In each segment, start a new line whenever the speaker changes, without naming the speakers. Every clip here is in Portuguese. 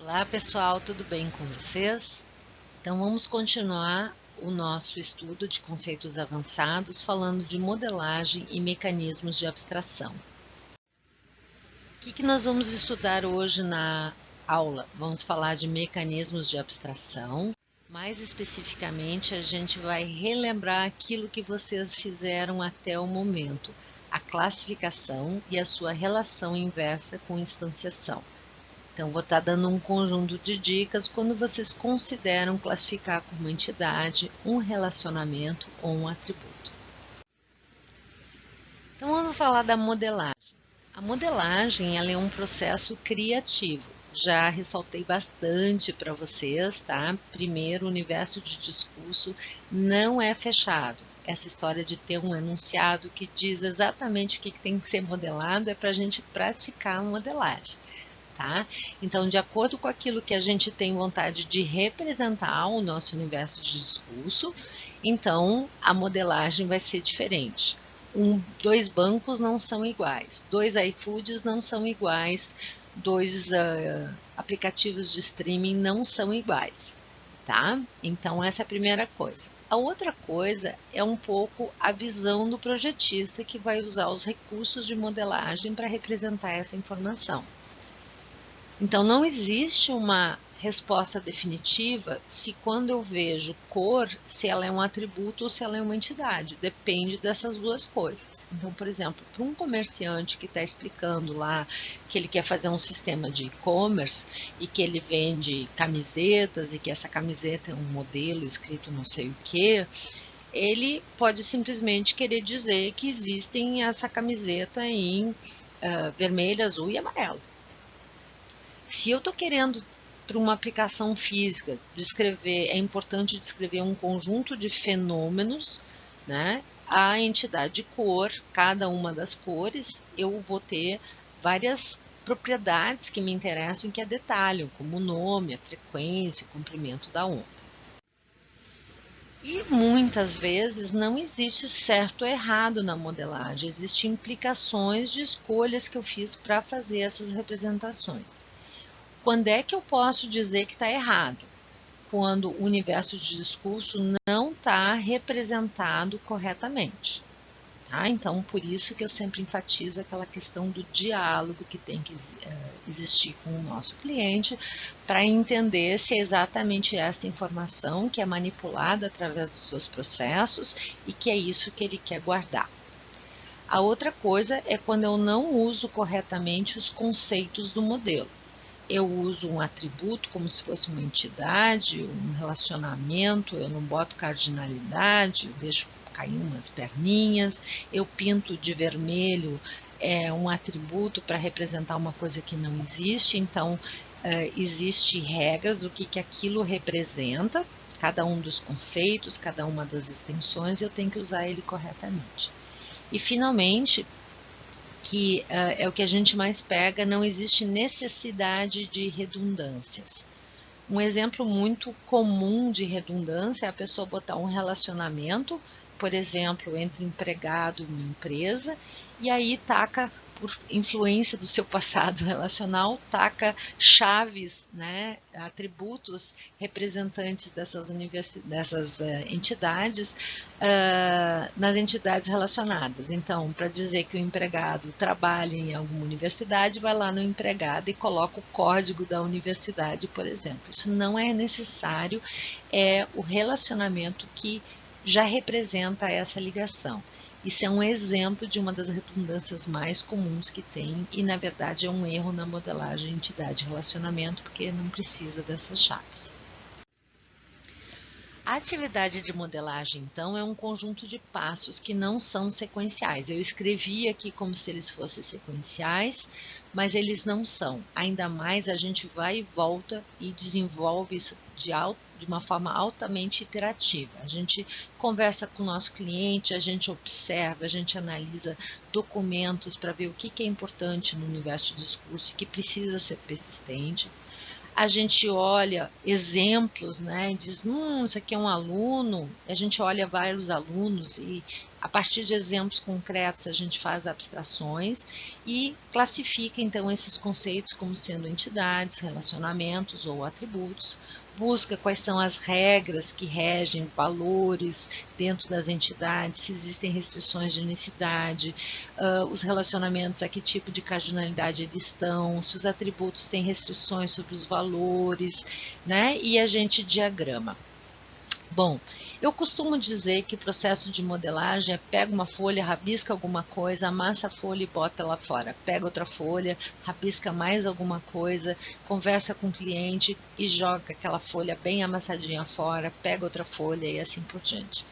Olá pessoal, tudo bem com vocês? Então vamos continuar o nosso estudo de conceitos avançados falando de modelagem e mecanismos de abstração. O que nós vamos estudar hoje na aula? Vamos falar de mecanismos de abstração. Mais especificamente, a gente vai relembrar aquilo que vocês fizeram até o momento, a classificação e a sua relação inversa com instanciação. Então, vou estar dando um conjunto de dicas quando vocês consideram classificar como entidade um relacionamento ou um atributo. Então, vamos falar da modelagem. A modelagem ela é um processo criativo. Já ressaltei bastante para vocês, tá? Primeiro, o universo de discurso não é fechado. Essa história de ter um enunciado que diz exatamente o que tem que ser modelado é para a gente praticar a modelagem. Tá? Então, de acordo com aquilo que a gente tem vontade de representar o nosso universo de discurso, então a modelagem vai ser diferente. Dois bancos não são iguais, dois iFoods não são iguais, dois aplicativos de streaming não são iguais, tá? Então, essa é a primeira coisa. A outra coisa é um pouco a visão do projetista que vai usar os recursos de modelagem para representar essa informação. Então, não existe uma resposta definitiva se quando eu vejo cor, se ela é um atributo ou se ela é uma entidade. Depende dessas duas coisas. Então, por exemplo, para um comerciante que está explicando lá que ele quer fazer um sistema de e-commerce e que ele vende camisetas e que essa camiseta é um modelo escrito não sei o que, ele pode simplesmente querer dizer que existem essa camiseta em vermelho, azul e amarelo. Se eu estou querendo, para uma aplicação física, descrever, é importante descrever um conjunto de fenômenos, né? A entidade de cor, cada uma das cores, eu vou ter várias propriedades que me interessam e que a detalham, como o nome, a frequência, o comprimento da onda. E muitas vezes não existe certo ou errado na modelagem, existem implicações de escolhas que eu fiz para fazer essas representações. Quando é que eu posso dizer que está errado? Quando o universo de discurso não está representado corretamente. Tá? Então, por isso que eu sempre enfatizo aquela questão do diálogo que tem que existir com o nosso cliente para entender se é exatamente essa informação que é manipulada através dos seus processos e que é isso que ele quer guardar. A outra coisa é quando eu não uso corretamente os conceitos do modelo. Eu uso um atributo como se fosse uma entidade, um relacionamento, eu não boto cardinalidade, eu deixo cair umas perninhas, eu pinto de vermelho um atributo para representar uma coisa que não existe, então existe regras, o que aquilo representa, cada um dos conceitos, cada uma das extensões, eu tenho que usar ele corretamente. E finalmente, que é o que a gente mais pega, não existe necessidade de redundâncias. Um exemplo muito comum de redundância é a pessoa botar um relacionamento, por exemplo, entre empregado e uma empresa, e aí taca, por influência do seu passado relacional, taca chaves, né, atributos representantes dessas entidades nas entidades relacionadas. Então, para dizer que o empregado trabalha em alguma universidade, vai lá no empregado e coloca o código da universidade, por exemplo. Isso não é necessário, é o relacionamento que já representa essa ligação. Isso é um exemplo de uma das redundâncias mais comuns que tem e, na verdade, é um erro na modelagem entidade-relacionamento, porque não precisa dessas chaves. A atividade de modelagem, então, é um conjunto de passos que não são sequenciais. Eu escrevi aqui como se eles fossem sequenciais, mas eles não são. Ainda mais a gente vai e volta e desenvolve isso de uma forma altamente iterativa. A gente conversa com o nosso cliente, a gente observa, a gente analisa documentos para ver o que é importante no universo de discurso e que precisa ser persistente. A gente olha exemplos, né, e diz, isso aqui é um aluno, a gente olha vários alunos e A partir de exemplos concretos, a gente faz abstrações e classifica, então, esses conceitos como sendo entidades, relacionamentos ou atributos. Busca quais são as regras que regem valores dentro das entidades, se existem restrições de unicidade, os relacionamentos, a que tipo de cardinalidade eles estão, se os atributos têm restrições sobre os valores, né? E a gente diagrama. Bom, eu costumo dizer que o processo de modelagem é pega uma folha, rabisca alguma coisa, amassa a folha e bota lá fora. Pega outra folha, rabisca mais alguma coisa, conversa com o cliente e joga aquela folha bem amassadinha fora, pega outra folha e assim por diante.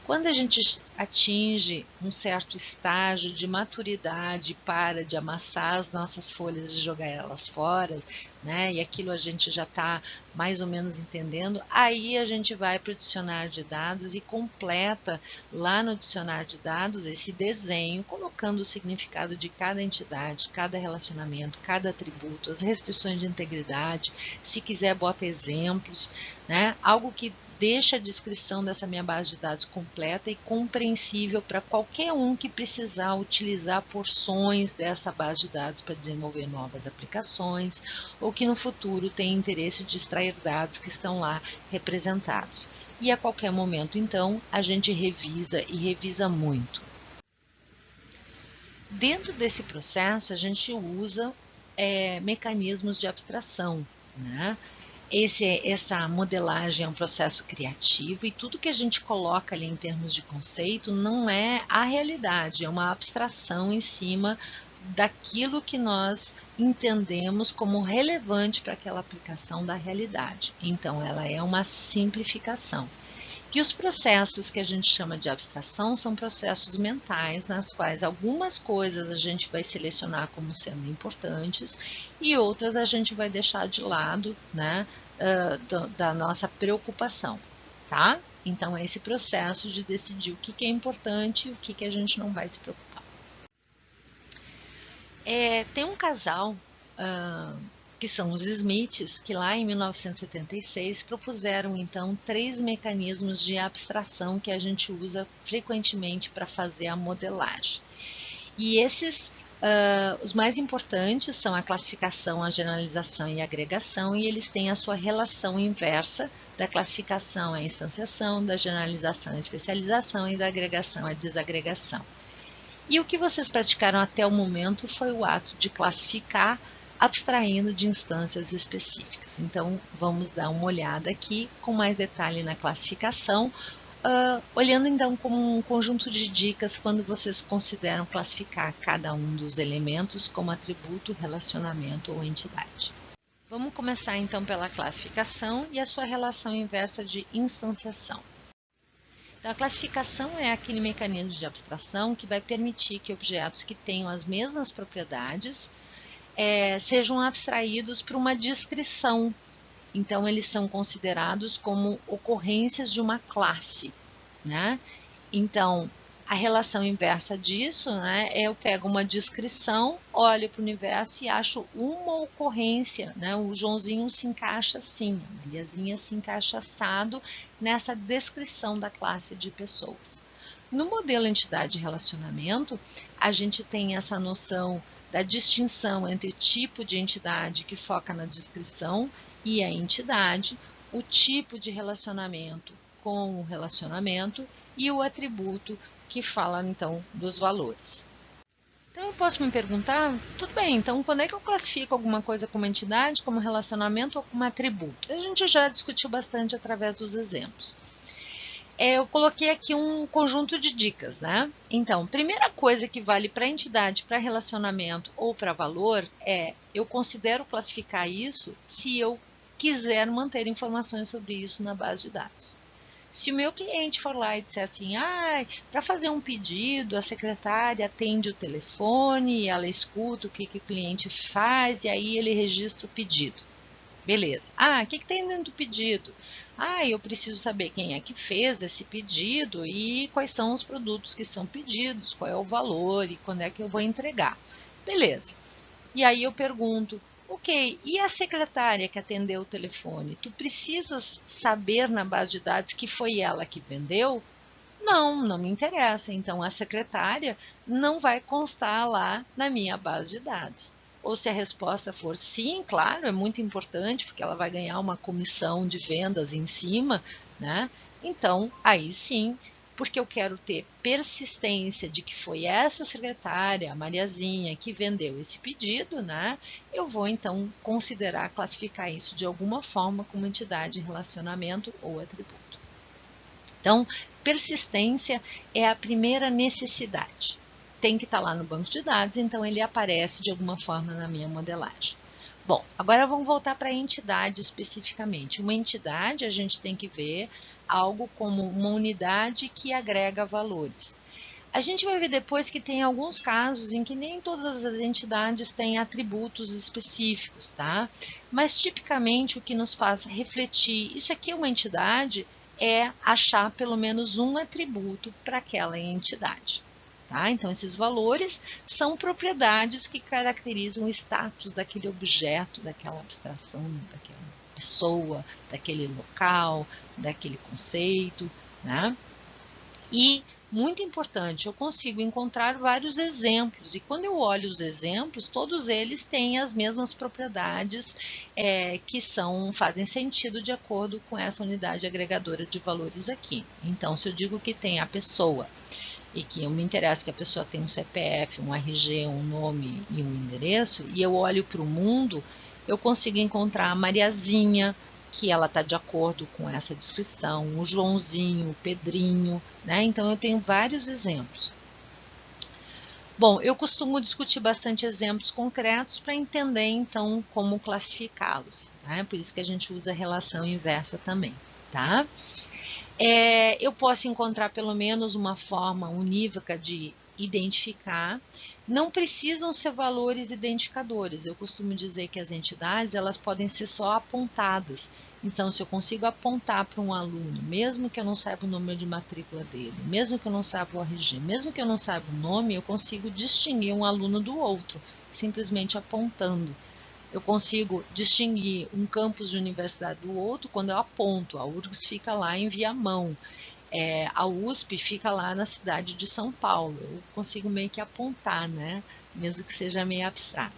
Quando a gente atinge um certo estágio de maturidade, para de amassar as nossas folhas e jogar elas fora, né? E aquilo a gente já está mais ou menos entendendo, aí a gente vai para o dicionário de dados e completa lá no dicionário de dados esse desenho, colocando o significado de cada entidade, cada relacionamento, cada atributo, as restrições de integridade, se quiser bota exemplos, né? Algo que deixa a descrição dessa minha base de dados completa e compreensível para qualquer um que precisar utilizar porções dessa base de dados para desenvolver novas aplicações ou que no futuro tem interesse de extrair dados que estão lá representados. E a qualquer momento, então, a gente revisa e revisa muito. Dentro desse processo, a gente usa mecanismos de abstração, né? Essa modelagem é um processo criativo e tudo que a gente coloca ali em termos de conceito não é a realidade, é uma abstração em cima daquilo que nós entendemos como relevante para aquela aplicação da realidade. Então, ela é uma simplificação. E os processos que a gente chama de abstração são processos mentais, nas quais algumas coisas a gente vai selecionar como sendo importantes e outras a gente vai deixar de lado, né, da nossa preocupação, tá? Então, é esse processo de decidir o que é importante e o que a gente não vai se preocupar. Tem um casal que são os Smiths, que lá em 1976 propuseram então 3 mecanismos de abstração que a gente usa frequentemente para fazer a modelagem. E esses, os mais importantes são a classificação, a generalização e a agregação, e eles têm a sua relação inversa da classificação à instanciação, da generalização à especialização e da agregação à desagregação. E o que vocês praticaram até o momento foi o ato de classificar, abstraindo de instâncias específicas. Então, vamos dar uma olhada aqui com mais detalhe na classificação, olhando então como um conjunto de dicas quando vocês consideram classificar cada um dos elementos como atributo, relacionamento ou entidade. Vamos começar então pela classificação e a sua relação inversa de instanciação. Então, a classificação é aquele mecanismo de abstração que vai permitir que objetos que tenham as mesmas propriedades sejam abstraídos para uma descrição. Então, eles são considerados como ocorrências de uma classe, né? Então, a relação inversa disso, né, eu pego uma descrição, olho para o universo e acho uma ocorrência, né? O Joãozinho se encaixa assim, a Mariazinha se encaixa assado nessa descrição da classe de pessoas. No modelo entidade-relacionamento, a gente tem essa noção da distinção entre tipo de entidade que foca na descrição e a entidade, o tipo de relacionamento com o relacionamento e o atributo que fala então dos valores. Então eu posso me perguntar, tudo bem, então quando é que eu classifico alguma coisa como entidade, como relacionamento ou como atributo? A gente já discutiu bastante através dos exemplos. Eu coloquei aqui um conjunto de dicas, né? Então, primeira coisa que vale para entidade, para relacionamento ou para valor eu considero classificar isso se eu quiser manter informações sobre isso na base de dados. Se o meu cliente for lá e disser assim, para fazer um pedido, a secretária atende o telefone, ela escuta o que o cliente faz e aí ele registra o pedido. Beleza. O que tem dentro do pedido? Eu preciso saber quem é que fez esse pedido e quais são os produtos que são pedidos, qual é o valor e quando é que eu vou entregar. Beleza. E aí eu pergunto, ok, e a secretária que atendeu o telefone? Tu precisas saber na base de dados que foi ela que vendeu? Não me interessa. Então, a secretária não vai constar lá na minha base de dados. Ou se a resposta for sim, claro, é muito importante, porque ela vai ganhar uma comissão de vendas em cima, né? Então, aí sim, porque eu quero ter persistência de que foi essa secretária, a Mariazinha, que vendeu esse pedido, né? Eu vou então considerar classificar isso de alguma forma como entidade, relacionamento ou atributo. Então, persistência é a primeira necessidade. Tem que estar lá no banco de dados, então ele aparece de alguma forma na minha modelagem. Bom, agora vamos voltar para a entidade especificamente. Uma entidade, a gente tem que ver algo como uma unidade que agrega valores. A gente vai ver depois que tem alguns casos em que nem todas as entidades têm atributos específicos, tá? Mas tipicamente o que nos faz refletir, isso aqui é uma entidade, é achar pelo menos um atributo para aquela entidade. Tá? Então, esses valores são propriedades que caracterizam o status daquele objeto, daquela abstração, daquela pessoa, daquele local, daquele conceito, né? E, muito importante, eu consigo encontrar vários exemplos, e quando eu olho os exemplos, todos eles têm as mesmas propriedades que fazem sentido de acordo com essa unidade agregadora de valores aqui. Então, se eu digo que tem a pessoa, e que eu me interesso que a pessoa tem um CPF, um RG, um nome e um endereço, e eu olho para o mundo, eu consigo encontrar a Mariazinha, que ela está de acordo com essa descrição, o Joãozinho, o Pedrinho, né? Então eu tenho vários exemplos. Bom, eu costumo discutir bastante exemplos concretos para entender então como classificá-los, né? Por isso que a gente usa a relação inversa também, tá? Eu posso encontrar pelo menos uma forma unívoca de identificar. Não precisam ser valores identificadores. Eu costumo dizer que as entidades elas podem ser só apontadas. Então, se eu consigo apontar para um aluno, mesmo que eu não saiba o número de matrícula dele, mesmo que eu não saiba o RG, mesmo que eu não saiba o nome, eu consigo distinguir um aluno do outro, simplesmente apontando. Eu consigo distinguir um campus de universidade do outro quando eu aponto. A URGS fica lá em Viamão, a USP fica lá na cidade de São Paulo. Eu consigo meio que apontar, né? Mesmo que seja meio abstrato.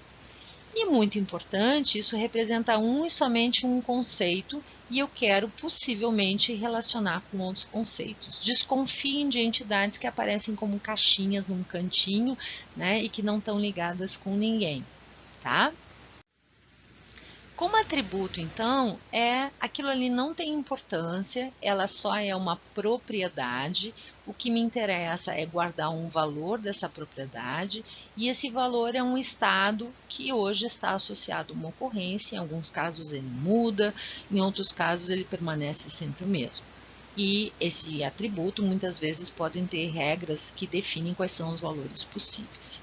E muito importante, isso representa um e somente um conceito e eu quero possivelmente relacionar com outros conceitos. Desconfiem de entidades que aparecem como caixinhas num cantinho, né? E que não estão ligadas com ninguém, tá? Como atributo, então, aquilo ali não tem importância, ela só é uma propriedade. O que me interessa é guardar um valor dessa propriedade, e esse valor é um estado que hoje está associado a uma ocorrência. Em alguns casos ele muda, em outros casos ele permanece sempre o mesmo. E esse atributo muitas vezes podem ter regras que definem quais são os valores possíveis.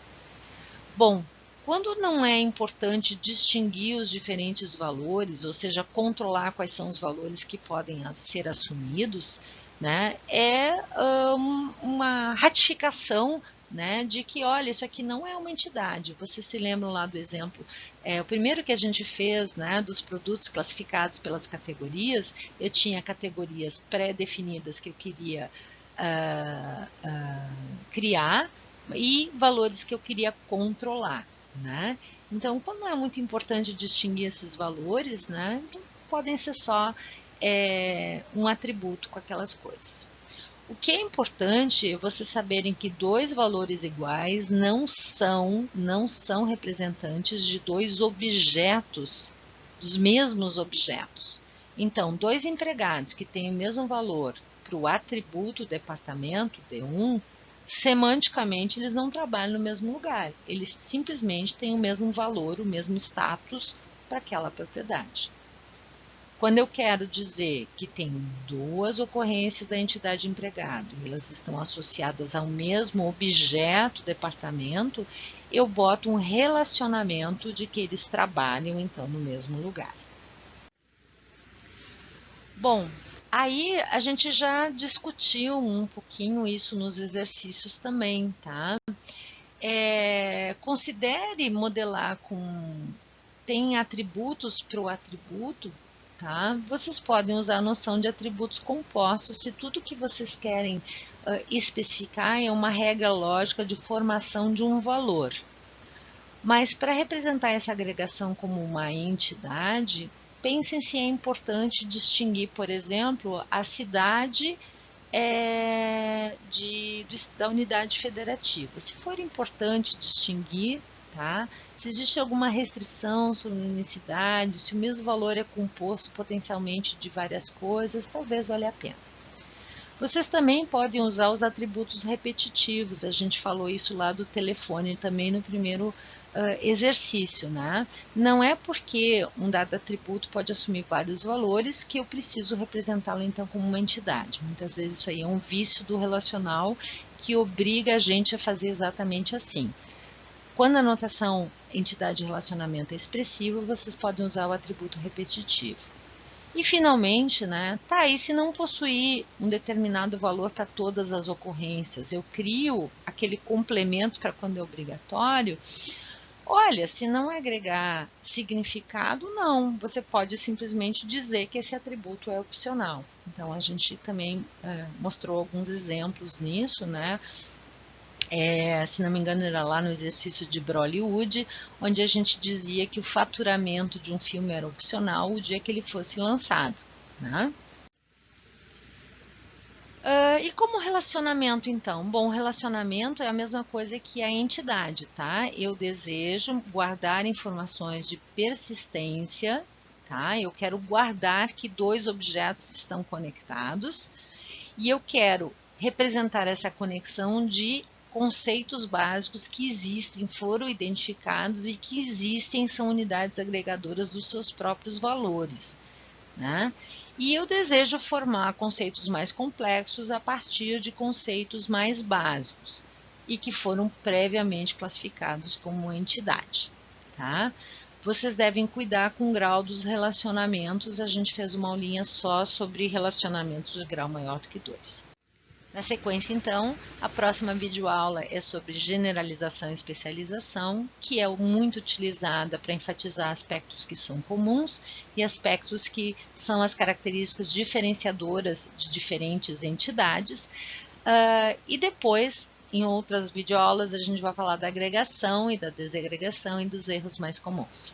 Bom, quando não é importante distinguir os diferentes valores, ou seja, controlar quais são os valores que podem ser assumidos, né, uma ratificação, né, de que, olha, isso aqui não é uma entidade. Você se lembra lá do exemplo, o primeiro que a gente fez, né, dos produtos classificados pelas categorias, eu tinha categorias pré-definidas que eu queria criar, e valores que eu queria controlar, né? Então, quando é muito importante distinguir esses valores, né, podem ser só um atributo com aquelas coisas. O que é importante é vocês saberem que dois valores iguais não são representantes de dois objetos, dos mesmos objetos. Então, dois empregados que têm o mesmo valor para o atributo departamento D1, semanticamente eles não trabalham no mesmo lugar, eles simplesmente têm o mesmo valor, o mesmo status para aquela propriedade. Quando eu quero dizer que tem duas ocorrências da entidade empregado e elas estão associadas ao mesmo objeto departamento, eu boto um relacionamento de que eles trabalham então no mesmo lugar. Bom, aí a gente já discutiu um pouquinho isso nos exercícios também, tá? Considere modelar com... Tem atributos para o atributo, tá? Vocês podem usar a noção de atributos compostos se tudo que vocês querem especificar é uma regra lógica de formação de um valor. Mas para representar essa agregação como uma entidade, pensem se é importante distinguir, por exemplo, a cidade da unidade federativa. Se for importante distinguir, tá? Se existe alguma restrição sobre unicidade, se o mesmo valor é composto potencialmente de várias coisas, talvez valha a pena. Vocês também podem usar os atributos repetitivos, a gente falou isso lá do telefone também no primeiro exercício, né? Não é porque um dado atributo pode assumir vários valores que eu preciso representá-lo então como uma entidade. Muitas vezes isso aí é um vício do relacional que obriga a gente a fazer exatamente assim. Quando a notação entidade relacionamento é expressiva, vocês podem usar o atributo repetitivo. E finalmente, né, tá aí, se não possuir um determinado valor para todas as ocorrências, eu crio aquele complemento para quando é obrigatório. Olha, se não agregar significado, não. Você pode simplesmente dizer que esse atributo é opcional. Então, a gente também mostrou alguns exemplos nisso, né? Se não me engano, era lá no exercício de Bollywood, onde a gente dizia que o faturamento de um filme era opcional o dia que ele fosse lançado, né? E como relacionamento, então? Bom, relacionamento é a mesma coisa que a entidade, tá? Eu desejo guardar informações de persistência, tá? Eu quero guardar que dois objetos estão conectados e eu quero representar essa conexão de conceitos básicos que existem, foram identificados e que existem, são unidades agregadoras dos seus próprios valores, né? E eu desejo formar conceitos mais complexos a partir de conceitos mais básicos e que foram previamente classificados como entidade, tá? Vocês devem cuidar com o grau dos relacionamentos. A gente fez uma aulinha só sobre relacionamentos de grau maior do que 2. Na sequência, então, a próxima videoaula é sobre generalização e especialização, que é muito utilizada para enfatizar aspectos que são comuns e aspectos que são as características diferenciadoras de diferentes entidades. E depois, em outras videoaulas, a gente vai falar da agregação e da desagregação e dos erros mais comuns.